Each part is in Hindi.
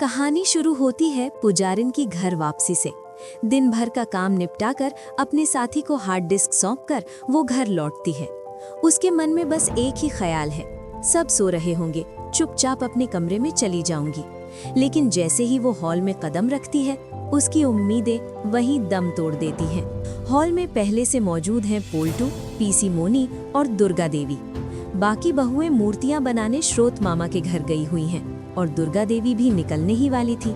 कहानी शुरू होती है पुजारिन की घर वापसी से। दिन भर का काम निपटाकर अपने साथी को हार्ड डिस्क सौंपकर वो घर लौटती है। उसके मन में बस एक ही ख्याल है, सब सो रहे होंगे, चुपचाप अपने कमरे में चली जाऊंगी। लेकिन जैसे ही वो हॉल में कदम रखती है, उसकी उम्मीदें वहीं दम तोड़ देती हैं। हॉल में पहले से मौजूद हैं पोल्टू, पीसी मोनी और दुर्गा देवी। बाकी बहुएं मूर्तियां बनाने श्रोत मामा के घर गई हुई हैं और दुर्गा देवी भी निकलने ही वाली थी।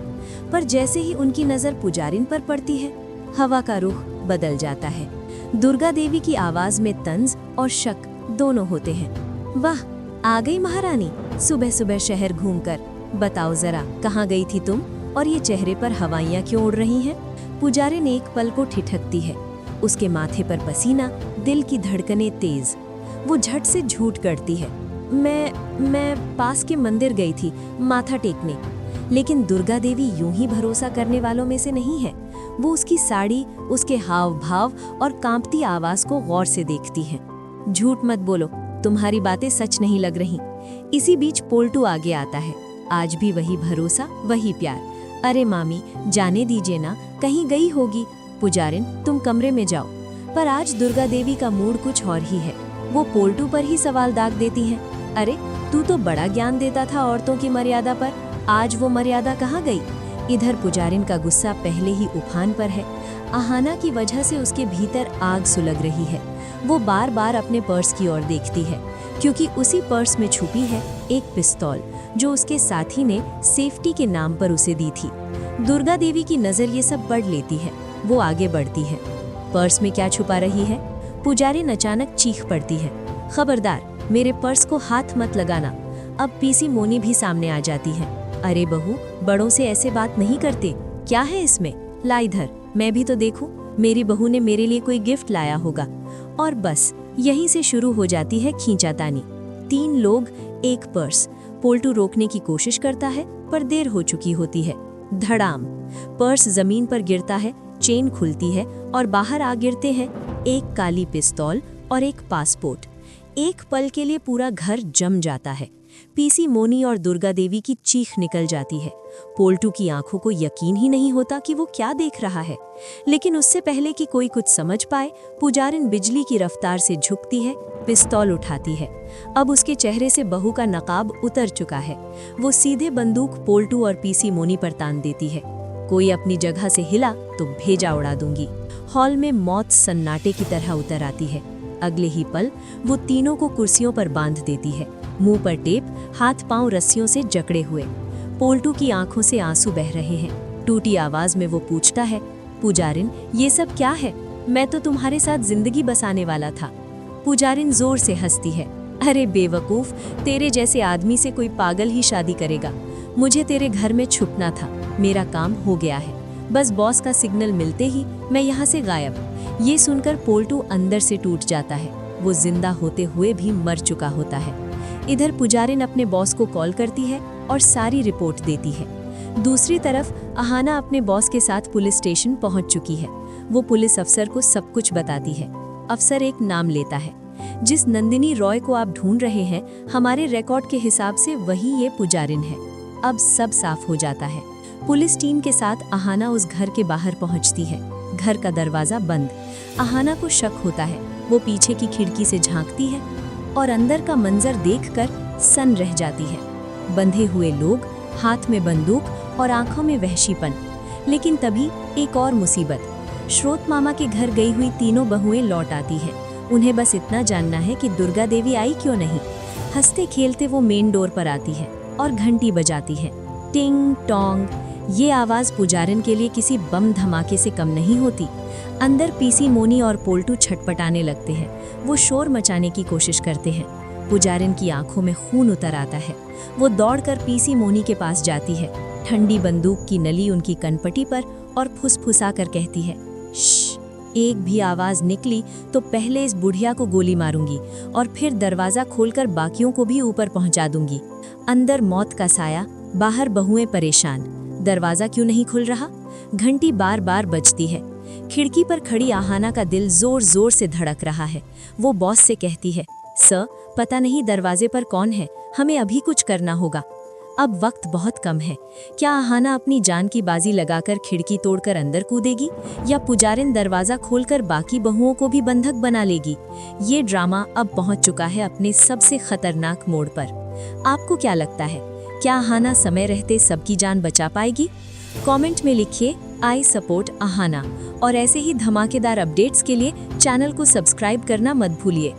पर जैसे ही उनकी नजर पुजारिन पर पड़ती है, हवा का रुख बदल जाता है। दुर्गा देवी की आवाज में तंज और शक दोनों होते हैं। वाह, आ गई महारानी, सुबह सुबह शहर घूमकर। बताओ जरा, कहाँ गई थी तुम और ये चेहरे पर हवाइयाँ क्यों उड़ रही हैं? पुजारिन एक पल को ठिठकती है। उसके माथे पर पसीना, दिल की धड़कनें तेज। वो झट से झूठ करती है, मैं पास के मंदिर गई थी माथा टेकने। लेकिन दुर्गा देवी यूं ही भरोसा करने वालों में से नहीं है। वो उसकी साड़ी, उसके हाव भाव और कांपती आवाज को गौर से देखती है। झूठ मत बोलो, तुम्हारी बातें सच नहीं लग रही। इसी बीच पोल्टू आगे आता है। आज भी वही भरोसा, वही प्यार। अरे मामी, जाने दीजिए ना, कहीं गई होगी। पुजारिन, तुम कमरे में जाओ। पर आज दुर्गा देवी का मूड कुछ और ही है। वो पोल्टू पर ही सवाल दाग देती है। अरे, तू तो बड़ा ज्ञान देता था औरतों की मर्यादा पर, आज वो मर्यादा कहाँ गई? इधर पुजारिन का गुस्सा पहले ही उफान पर है। आहाना की वजह से उसके भीतर आग सुलग रही है। वो बार बार अपने पर्स की ओर देखती है, क्योंकि उसी पर्स में छुपी है एक पिस्तौल जो उसके साथी ने सेफ्टी के नाम पर उसे दी थी। दुर्गा देवी की नजर ये सब पढ़ लेती है। वो आगे बढ़ती है। पर्स में क्या छुपा रही है? पुजारिन अचानक चीख पड़ती है, खबरदार, मेरे पर्स को हाथ मत लगाना। अब पीसी मोनी भी सामने आ जाती है। अरे बहू, बड़ों से ऐसे बात नहीं करते, क्या है इसमें? ला इधर, मैं भी तो देखूं। मेरी बहू ने मेरे लिए कोई गिफ्ट लाया होगा। और बस यहीं से शुरू हो जाती है खींचातानी। 3 लोग, एक पर्स। पोल्टू रोकने की कोशिश करता है, पर देर हो चुकी होती है। धड़ाम, पर्स जमीन पर गिरता है, चेन खुलती है और बाहर आ गिरते हैं एक काली पिस्तौल और एक पासपोर्ट। एक पल के लिए पूरा घर जम जाता है। पीसी मोनी और दुर्गा देवी की चीख निकल जाती है। पोल्टू की आंखों को यकीन ही नहीं होता कि वो क्या देख रहा है। लेकिन उससे पहले कि कोई कुछ समझ पाए, पुजारिन बिजली की रफ्तार से झुकती है, पिस्तौल उठाती है। अब उसके चेहरे से बहू का नकाब उतर चुका है। वो सीधे बंदूक पोल्टू और पीसी मोनी पर तान देती है। कोई अपनी जगह से हिला तो भेजा उड़ा दूंगी। हॉल में मौत सन्नाटे की तरह उतर आती है। अगले ही पल वो तीनों को कुर्सियों पर बांध देती है, मुंह पर टेप, हाथ पांव रस्सियों से जकड़े हुए। पोल्टू की आंखों से आंसू बह रहे हैं। टूटी आवाज में वो पूछता है, पुजारिन, ये सब क्या है? मैं तो तुम्हारे साथ जिंदगी बसाने वाला था। पुजारिन जोर से हंसती है। अरे बेवकूफ, तेरे जैसे आदमी से कोई पागल ही शादी करेगा। मुझे तेरे घर में छुपना था, मेरा काम हो गया है। बस बॉस का सिग्नल मिलते ही मैं यहाँ से गायब। ये सुनकर पोल्टू अंदर से टूट जाता है। वो जिंदा होते हुए भी मर चुका होता है। इधर पुजारिन अपने बॉस को कॉल करती है और सारी रिपोर्ट देती है। दूसरी तरफ आहाना अपने बॉस के साथ पुलिस स्टेशन पहुंच चुकी है। वो पुलिस अफसर को सब कुछ बताती है। अफसर एक नाम लेता है। जिस नंदिनी रॉय को आप ढूंढ रहे हैं, हमारे रिकॉर्ड के हिसाब से वही ये पुजारिन है। अब सब साफ हो जाता है। पुलिस टीम के साथ आहाना उस घर के बाहर पहुंचती है। घर का दरवाजा बंद। आहाना को शक होता है। वो पीछे की खिड़की से झांकती है और अंदर का मंजर देखकर सन रह जाती है। बंधे हुए लोग, हाथ में बंदूक और आंखों में वहशीपन। लेकिन तभी एक और मुसीबत। श्रोत मामा के घर गई हुई तीनों बहुएं लौट आती हैं। उन्हें बस इतना जानना है कि दुर्गा देवी आई क्यों नहीं। हंसते खेलते वो मेन डोर पर आती है और घंटी बजाती है। टिंग टोंग। ये आवाज पुजारिन के लिए किसी बम धमाके से कम नहीं होती। अंदर पीसी मोनी और पोल्टू छटपटाने लगते हैं। वो शोर मचाने की कोशिश करते हैं। पुजारिन की आंखों में खून उतर आता है। वो दौड़कर पीसी मोनी के पास जाती है। ठंडी बंदूक की नली उनकी कनपटी पर और फुसफुसा कर कहती है, श्श, एक भी आवाज निकली तो पहले इस बुढ़िया को गोली मारूंगी और फिर दरवाजा खोलकर बाकियों को भी ऊपर पहुंचा दूंगी। अंदर मौत का साया, बाहर बहुएं परेशान। दरवाजा क्यों नहीं खुल रहा? घंटी बार बार बजती है। खिड़की पर खड़ी आहाना का दिल जोर जोर से धड़क रहा है। वो बॉस से कहती है, सर, पता नहीं दरवाजे पर कौन है, हमें अभी कुछ करना होगा। अब वक्त बहुत कम है। क्या अहाना अपनी जान की बाजी लगाकर खिड़की तोड़कर अंदर कूदेगी या पुजारिन दरवाजा खोलकर बाकी बहुओं को भी बंधक बना लेगी? ये ड्रामा अब पहुंच चुका है अपने सबसे खतरनाक मोड़ पर। आपको क्या लगता है, क्या अहाना समय रहते सबकी जान बचा पाएगी? कमेंट में लिखिए आई सपोर्ट अहाना और ऐसे ही धमाकेदार अपडेट्स के लिए चैनल को सब्सक्राइब करना मत भूलिए।